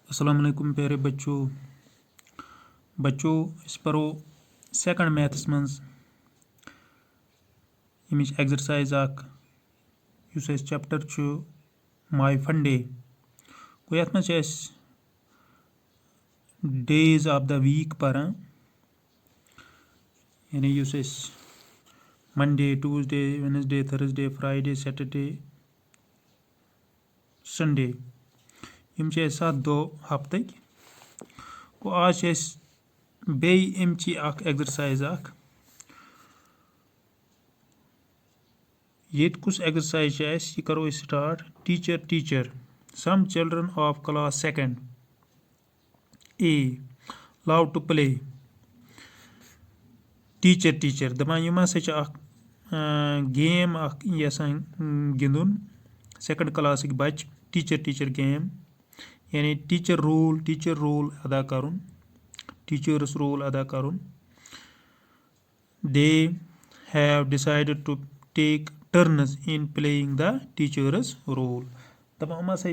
अस्सलाम वालेकुम प्यारे बच्चों इस परो सेकंड मैथ्स मज यमिच एक्सरसाइज युस चैप्टर माय फंडे गो ये मज डेज ऑफ द वीक पारान यानी युस Monday Tuesday Wednesday Thursday Friday Saturday Sunday यम 7 दो हफ्तक गो आज बे अमची एक्सरसाइज ये कुछ एक्सरसाइज ये करो start teacher some children of class second A love to play teacher दपान यम हसा गेम यसान गिंदुन सेकंड क्लास बच टीचर गेम यानी टीचर रोल अदा करुन टीचर्स रोल अदा करुन they have decided to take turns in playing the teachers role दपान हम हसा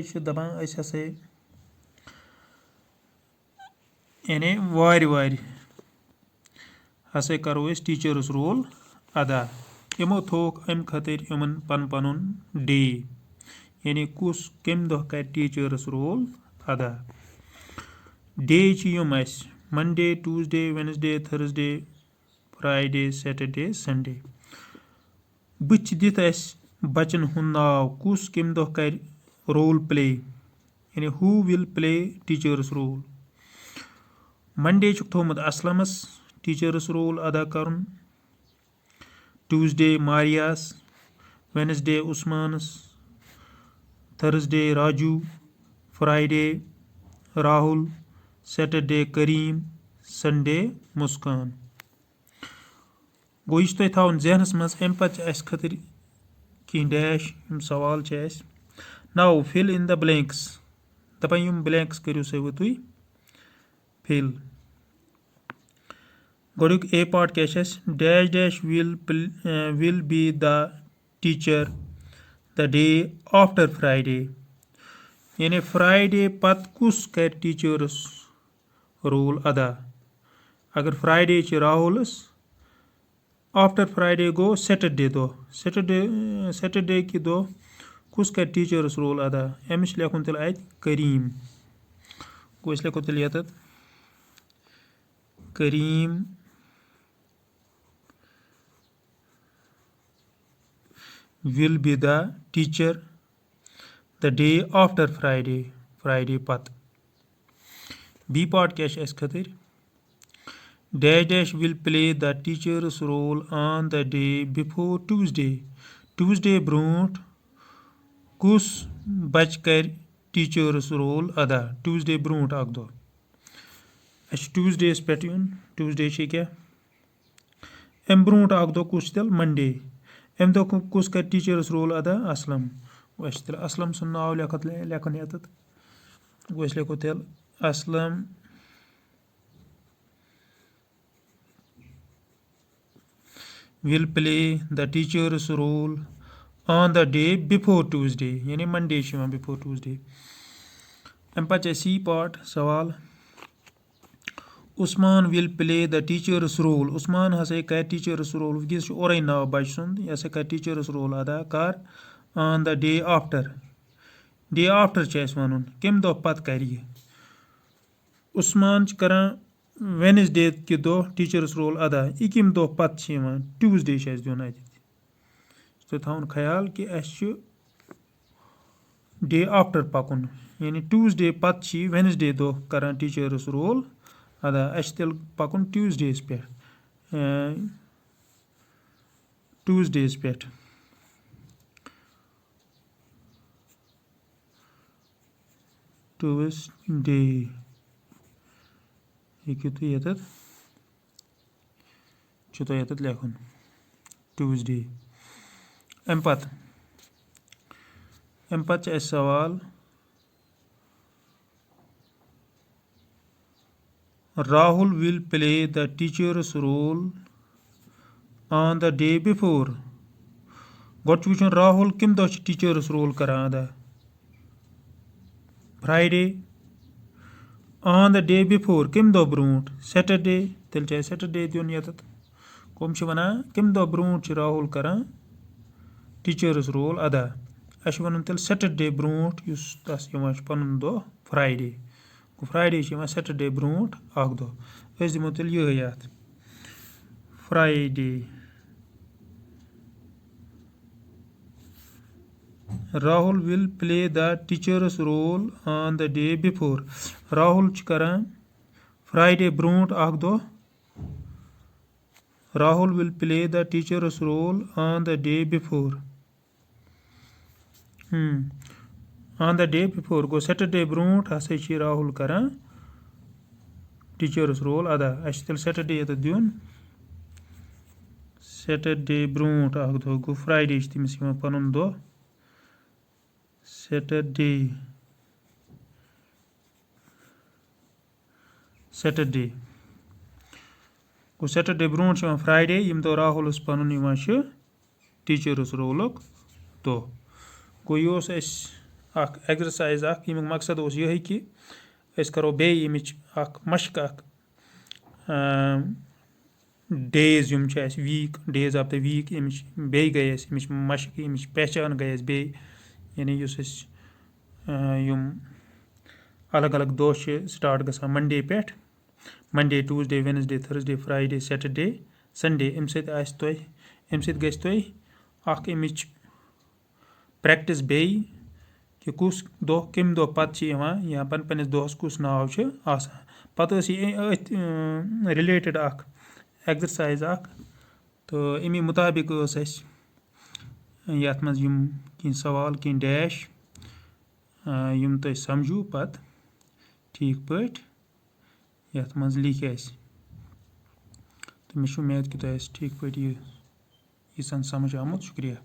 यानी वार हसा करो टीचर्स रोल अदा यमो थोक अम खतर यमन पन डे यानी कुस कम दह कर टीचर्स रोल अदा डे यम Monday Tuesday Wednesday Thursday Friday Saturday Sunday बुच दित बचन हुंद नाव कुस कम दह कर रोल प्ले यानी who will play teachers role Monday थोमुत असलमस टीचर्स रोल अदा करुन ट्यूसडे मारियास वेडनेसडे उस्मानस Thursday Raju Friday Rahul Saturday Karim Sunday Muskan गो यह थवन जहनस मज अम पे खतर कह डैश सवाल now fill in the blanks दपान यम ब्लैंक्स करो सा तुम फिल गोडुक ए पार्ट क्या dash dash will be the teacher the day after Friday यानी फ्राइडे पत कुस कर टीचर्स रोल अदा अगर फ्राइडे राहुलस आफ्टर फ्राइडे गो सैटरडे दो सैटरडे कि दो कुस कर टीचर्स रोल अदा अमिस लेखुन तेल करीम गो लेखो तेल ये करीम will be the teacher the day after Friday पत B part क्या खतर dash will play the teacher's role on the day before Tuesday brought कुस बच कर टीचर्स रोल अदा Tuesday ब्रोट अख दो Tuesdays पे Tuesday क्या अम ब्रोट अख दो कुस तेल मंडे अम दो कुस कर टीचर्स रोल अदा असलम तेल असलम सुन नाव लेखन ये लेखो तेल Aslam will play the teacher's role on the day before Tuesday यानी मंडे before Tuesday अम पे सी पार्ट सवाल Usman will play the teacher's role Usman हसा कर टीचर्स रोल वस और नाव बच सुंद यह हसा कर टीचर्स रोल अदा कर on the day after one कम दह पत कर उस्मान करान वेडनेसडे कि दो टीचर्स रोल अदा यह कम दह पत ट्यूसडे दिन अत थवन ख्याल कि डे आफ्टर पकुन यानी ट्यूसडे पत वेडनेसडे दह करान टीचर्स रोल अदा तेल पकुन ट्यूसडेस पे ट्यूसडे हेकू तुम ये लेखुन ट्यूसडे अम पे सवाल Rahul will play the teacher's role on the day before. Got वुचन Rahul कम दह टीचर्स रोल करान अदा Friday on the day before कम दो ब्रोट सैटरडे तेल चाहे सैटरडे दिन यतत कम वनान कम दो ब्रोट राहुल करान टीचर्स रोल अदा अस वन तेल सैटरडे ब्रोट तस पन दो फ्राइडे फ्राइडे सैटरडे ब्रोट अख दो दिमो तेल ये Friday Rahul will play the teachers roll on the day before Rahul करान फ्राइडे ब्रोट अख दो Rahul will play the teachers roll on the day before on the day before go Saturday brought हसा राहुल करान teachers role अदा तेल सैटरडे ये दिन Saturday brought अख दो गो फ्राइडे तमिस पन दो सैटरडे गो सैटरडे ब्रोट फ्राइडे यम दो राहुलस पन टीचर्स रोलुक दो गो यह एक्सरसाइज यमुक मकसद यह कि करो बे मशक days week days of the week बे गई मशक पहचान गई बे यानी अलग अलग दो स्टार्ट गसान मंडे पे Monday Tuesday Wednesday Thursday Friday Saturday Sunday अम गमिच प्रैक्टिस बे कि कुस दो कम दो पत् या पन्नस दोहस कुस नाव पत् रिलेटेड एक्सरसाइज तो अमी मुताबिक यथ मज कह सवाल कह डैश यम तुम समझू पत ठीक पट यथ मज लिख तो मे उम्मीद कि तुम ठीक पट यह समझ आमुत शुक्रिया।